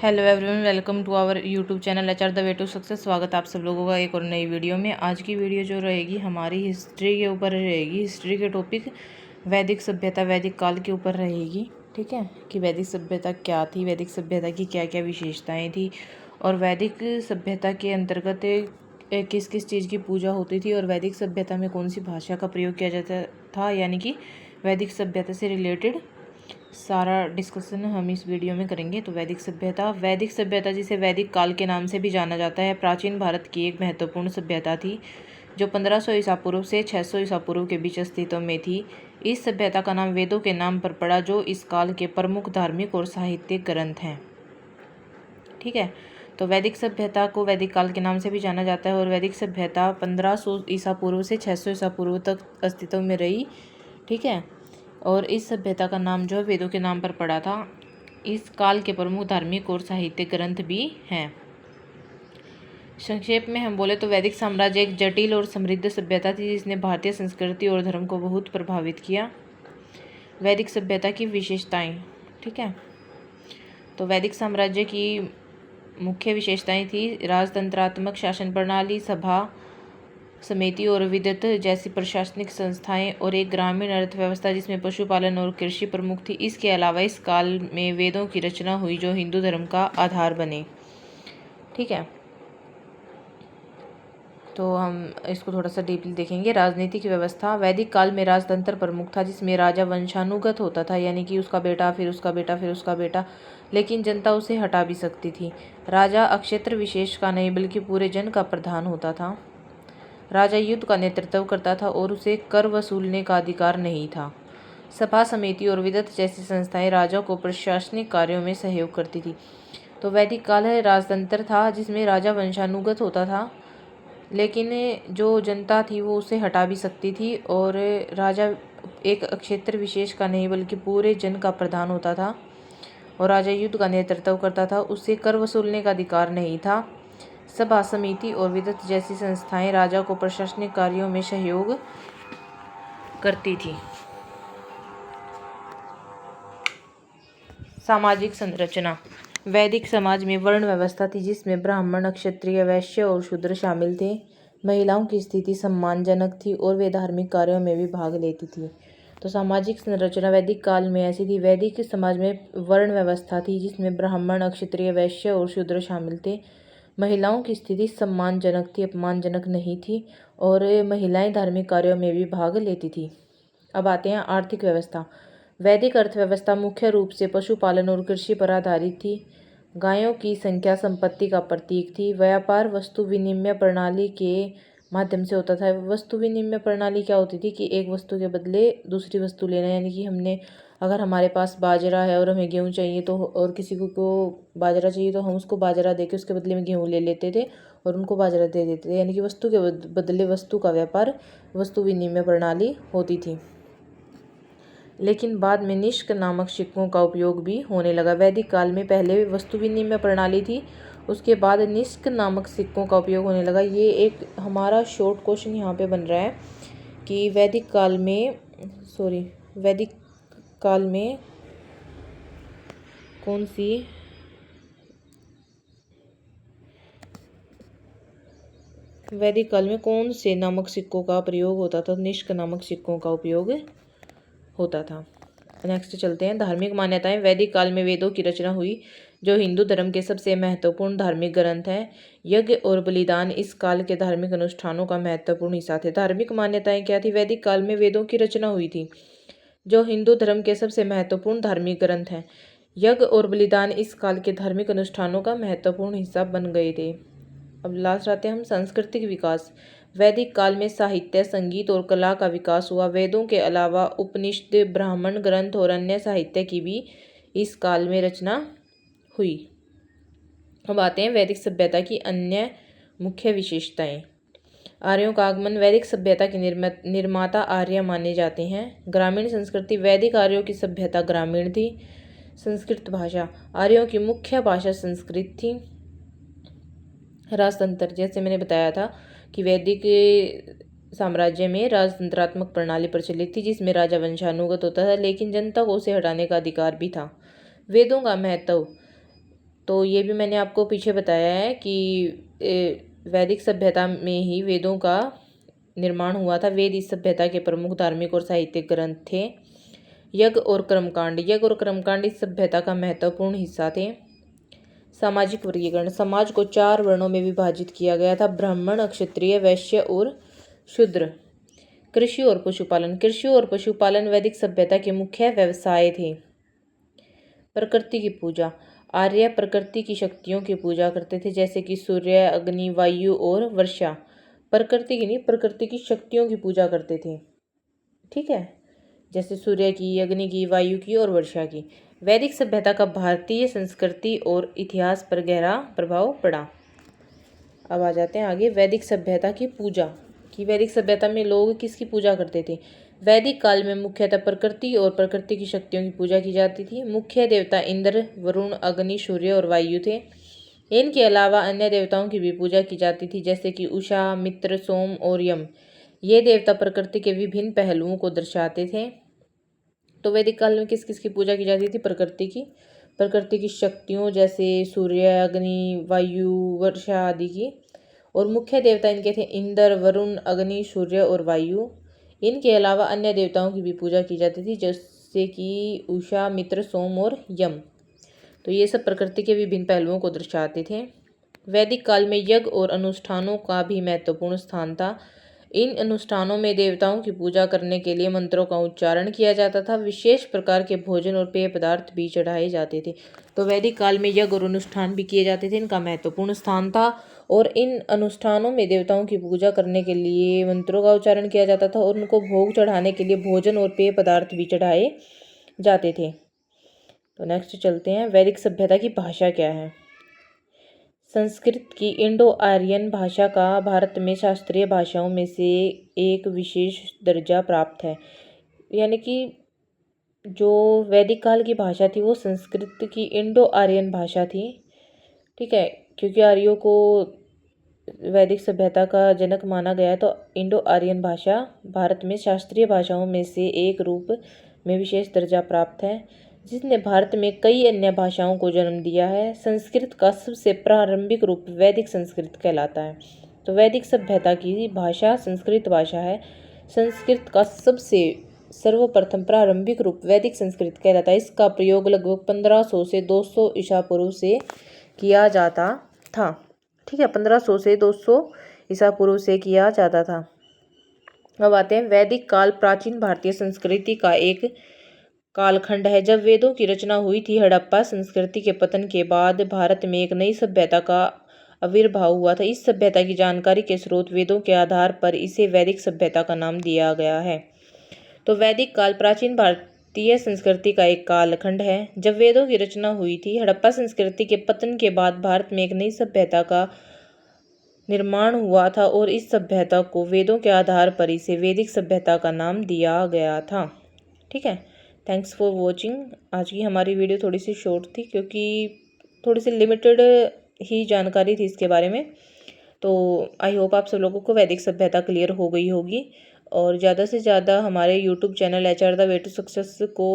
Hello everyone, welcome to our YouTube channel HR the way to success. स्वागत है आप सब लोगों का एक और नई वीडियो में। आज की वीडियो जो रहेगी हमारी हिस्ट्री के ऊपर रहेगी। हिस्ट्री के टॉपिक वैदिक सभ्यता, वैदिक काल के ऊपर रहेगी। ठीक है, कि वैदिक सभ्यता क्या थी, वैदिक सभ्यता की क्या क्या विशेषताएँ थी, और वैदिक सभ्यता के अंतर्गत किस किस चीज़ की पूजा होती थी, और वैदिक सभ्यता में कौन सी भाषा का प्रयोग किया जाता था। यानी कि वैदिक सभ्यता से रिलेटेड सारा डिस्कशन हम इस वीडियो में करेंगे। तो वैदिक सभ्यता जिसे वैदिक काल के नाम से भी जाना जाता है, प्राचीन भारत की एक महत्वपूर्ण सभ्यता थी जो 1500 ईसा पूर्व से 600 ईसा पूर्व के बीच अस्तित्व में थी। इस सभ्यता का नाम वेदों के नाम पर पड़ा, जो इस काल के प्रमुख धार्मिक और साहित्यिक ग्रंथ हैं। ठीक है, तो वैदिक सभ्यता को वैदिक काल के नाम से भी जाना जाता है, और वैदिक सभ्यता 1500 ईसा पूर्व से 600 ईसा पूर्व तक अस्तित्व में रही। ठीक है, और इस सभ्यता का नाम जो है वेदों के नाम पर पड़ा था। इस काल के प्रमुख धार्मिक और साहित्यिक ग्रंथ भी हैं। संक्षेप में हम बोले तो वैदिक साम्राज्य एक जटिल और समृद्ध सभ्यता थी जिसने भारतीय संस्कृति और धर्म को बहुत प्रभावित किया। वैदिक सभ्यता की विशेषताएं। ठीक है, तो वैदिक साम्राज्य की मुख्य विशेषताएं थी राजतंत्रात्मक शासन प्रणाली, सभा समिति और विद्युत जैसी प्रशासनिक संस्थाएं, और एक ग्रामीण अर्थव्यवस्था जिसमें पशुपालन और कृषि प्रमुख थी। इसके अलावा इस काल में वेदों की रचना हुई जो हिंदू धर्म का आधार बने। ठीक है, तो हम इसको थोड़ा सा डीपली देखेंगे। राजनीतिक व्यवस्था। वैदिक काल में राजतंत्र प्रमुख था जिसमें राजा वंशानुगत होता था, यानी कि उसका बेटा, फिर उसका बेटा, फिर उसका बेटा, लेकिन जनता उसे हटा भी सकती थी। राजा अक्षेत्र विशेष का नहीं बल्कि पूरे जन का प्रधान होता था। राजा युद्ध का नेतृत्व करता था और उसे कर वसूलने का अधिकार नहीं था। सभा समिति और विद्युत जैसी संस्थाएं राजा को प्रशासनिक कार्यों में सहयोग करती थी। तो वैदिक काल है राजतंत्र था जिसमें राजा वंशानुगत होता था, लेकिन जो जनता थी वो उसे हटा भी सकती थी, और राजा एक क्षेत्र विशेष का नहीं बल्कि पूरे जन का प्रधान होता था, और राजा युद्ध का नेतृत्व करता था, उससे कर वसूलने का अधिकार नहीं था। सभा समिति और विद्युत जैसी संस्थाएं राजा को प्रशासनिक कार्यों में सहयोग करती थी। सामाजिक संरचना। वैदिक समाज में वर्ण व्यवस्था थी जिसमें ब्राह्मण, क्षत्रिय, वैश्य और शूद्र शामिल थे। महिलाओं की स्थिति सम्मानजनक थी और वे धार्मिक कार्यों में भी भाग लेती थी। तो सामाजिक संरचना वैदिक काल में ऐसी थी। वैदिक समाज में वर्ण व्यवस्था थी जिसमें ब्राह्मण, क्षत्रिय, वैश्य और शूद्र शामिल थे। महिलाओं की स्थिति सम्मानजनक थी, अपमानजनक नहीं थी, और महिलाएं धार्मिक कार्यों में भी भाग लेती थी। अब आते हैं आर्थिक व्यवस्था। वैदिक अर्थव्यवस्था मुख्य रूप से पशुपालन और कृषि पर आधारित थी। गायों की संख्या संपत्ति का प्रतीक थी। व्यापार वस्तु विनिमय प्रणाली के माध्यम से होता था। वस्तु विनिमय प्रणाली क्या होती थी कि एक वस्तु के बदले दूसरी वस्तु लेना, यानी कि हमने अगर हमारे पास बाजरा है और हमें गेहूँ चाहिए तो, और किसी को बाजरा चाहिए तो हम उसको बाजरा देके उसके बदले में गेहूँ ले लेते थे और उनको बाजरा दे देते थे, यानी कि वस्तु के बदले वस्तु का व्यापार, वस्तु विनिमय प्रणाली होती थी। लेकिन बाद में निष्क नामक सिक्कों का उपयोग भी होने लगा। वैदिक काल में पहले वस्तु विनिमय प्रणाली थी, उसके बाद निष्क नामक सिक्कों का उपयोग होने लगा। ये एक हमारा शॉर्ट क्वेश्चन यहाँ पे बन रहा है कि वैदिक काल में कौन सी वैदिक काल में कौन से नामक सिक्कों का प्रयोग होता था। निष्क नामक सिक्कों का उपयोग होता था। नेक्स्ट चलते हैं। धार्मिक मान्यताएं। वैदिक काल में वेदों की रचना हुई जो हिंदू धर्म के सबसे महत्वपूर्ण धार्मिक ग्रंथ हैं। यज्ञ और बलिदान इस काल के धार्मिक अनुष्ठानों का महत्वपूर्ण हिस्सा थे। धार्मिक मान्यताएं क्या थी। वैदिक काल में वेदों की रचना हुई थी जो हिंदू धर्म के सबसे महत्वपूर्ण धार्मिक ग्रंथ हैं। यज्ञ और बलिदान इस काल के धार्मिक अनुष्ठानों का महत्वपूर्ण हिस्सा बन गए थे। अब लास्ट आते हैं हम सांस्कृतिक विकास। वैदिक काल में साहित्य, संगीत और कला का विकास हुआ। वेदों के अलावा उपनिषद, ब्राह्मण ग्रंथ और अन्य साहित्य की भी इस काल में रचना हुई। अब आते हैं वैदिक सभ्यता की अन्य मुख्य विशेषताएं। आर्यों का आगमन। वैदिक सभ्यता के निर्माता आर्य माने जाते हैं। ग्रामीण संस्कृति। वैदिक आर्यों की सभ्यता ग्रामीण थी। संस्कृत भाषा। आर्यों की मुख्य भाषा संस्कृत थी। राजतंत्र। जैसे मैंने बताया था कि वैदिक साम्राज्य में राजतंत्रात्मक प्रणाली प्रचलित थी जिसमें राजा वंशानुगत होता था, लेकिन जनता को उसे हटाने का अधिकार भी था। वेदों का महत्व। तो ये भी मैंने आपको पीछे बताया है कि वैदिक सभ्यता में ही वेदों का निर्माण हुआ था। वेद इस सभ्यता के प्रमुख धार्मिक और साहित्यिक ग्रंथ थे। यज्ञ और कर्मकांड इस सभ्यता का महत्वपूर्ण हिस्सा थे। सामाजिक वर्गीकरण, समाज को 4 वर्णों में विभाजित किया गया था: ब्राह्मण, क्षत्रिय, वैश्य और शूद्र। कृषि और पशुपालन वैदिक सभ्यता के मुख्य व्यवसाय थे। प्रकृति की पूजा, आर्य प्रकृति की शक्तियों की पूजा करते थे, जैसे कि सूर्य, अग्नि, वायु और वर्षा। प्रकृति की नहीं, प्रकृति की शक्तियों की पूजा करते थे। ठीक है, जैसे सूर्य की, अग्नि की, वायु की और वर्षा की। वैदिक सभ्यता का भारतीय संस्कृति और इतिहास पर गहरा प्रभाव पड़ा। अब आ जाते हैं आगे वैदिक सभ्यता की पूजा कि वैदिक सभ्यता में लोग किसकी पूजा करते थे। वैदिक काल में मुख्यतः प्रकृति और प्रकृति की शक्तियों की पूजा की जाती थी। मुख्य देवता इंद्र, वरुण, अग्नि, सूर्य और वायु थे। इनके अलावा अन्य देवताओं की भी पूजा की जाती थी, जैसे कि उषा, मित्र, सोम और यम। ये देवता प्रकृति के विभिन्न पहलुओं को दर्शाते थे। तो वैदिक काल में किस किस की पूजा की जाती थी? प्रकृति की शक्तियों जैसे सूर्य, अग्नि, वायु, वर्षा आदि की। और मुख्य देवता इनके थे इंद्र, वरुण, अग्नि, सूर्य और वायु। इनके अलावा अन्य देवताओं की भी पूजा की जाती थी, जैसे कि उषा, मित्र, सोम और यम। तो ये सब प्रकृति के विभिन्न पहलुओं को दर्शाते थे। वैदिक काल में यज्ञ और अनुष्ठानों का भी महत्वपूर्ण स्थान था। इन अनुष्ठानों में देवताओं की पूजा करने के लिए मंत्रों का उच्चारण किया जाता था। विशेष प्रकार के भोजन और पेय पदार्थ भी चढ़ाए जाते थे। तो वैदिक काल में यज्ञ और अनुष्ठान भी किए जाते थे, इनका महत्वपूर्ण स्थान था। और इन अनुष्ठानों में देवताओं की पूजा करने के लिए मंत्रों का उच्चारण किया जाता था और उनको भोग चढ़ाने के लिए भोजन और पेय पदार्थ भी चढ़ाए जाते थे। तो नेक्स्ट चलते हैं, वैदिक सभ्यता की भाषा क्या है। संस्कृत की इंडो आर्यन भाषा का भारत में शास्त्रीय भाषाओं में से एक विशेष दर्जा प्राप्त है। यानी कि जो वैदिक काल की भाषा थी वो संस्कृत की इंडो आर्यन भाषा थी। ठीक है, क्योंकि आर्यों को वैदिक सभ्यता का जनक माना गया, तो इंडो आर्यन भाषा भारत में शास्त्रीय भाषाओं में से एक रूप में विशेष दर्जा प्राप्त है, जिसने भारत में कई अन्य भाषाओं को जन्म दिया है। संस्कृत का सबसे प्रारंभिक रूप वैदिक संस्कृत कहलाता है। तो वैदिक सभ्यता की भाषा संस्कृत भाषा है। संस्कृत का सबसे सर्वप्रथम प्रारंभिक रूप वैदिक संस्कृत कहलाता है। इसका प्रयोग लगभग 1500 से 200 ईसा पूर्व से किया जाता था। ठीक है, 1500 से 200 ईसा पूर्व से किया जाता था। अब आते हैं, वैदिक काल प्राचीन भारतीय संस्कृति का एक कालखंड है। जब वेदों की रचना हुई थी, हड़प्पा संस्कृति के पतन के बाद भारत में एक नई सभ्यता का आविर्भाव हुआ था। इस सभ्यता की जानकारी के स्रोत वेदों के आधार पर इसे वैदिक सभ्यता का नाम दिया गया है। तो वैदिक काल प्राचीन भारतीय संस्कृति का एक कालखंड है। जब वेदों की रचना हुई थी, हड़प्पा संस्कृति के पतन के बाद भारत में एक नई सभ्यता का निर्माण हुआ था और इस सभ्यता को वेदों के आधार पर इसे वैदिक सभ्यता का नाम दिया गया था। ठीक है, थैंक्स फॉर वॉचिंग। आज की हमारी वीडियो थोड़ी सी शॉर्ट थी क्योंकि थोड़ी सी लिमिटेड ही जानकारी थी इसके बारे में। तो आई होप आप सब लोगों को वैदिक सभ्यता क्लियर हो गई होगी और ज़्यादा से ज़्यादा हमारे YouTube channel HR the way to success को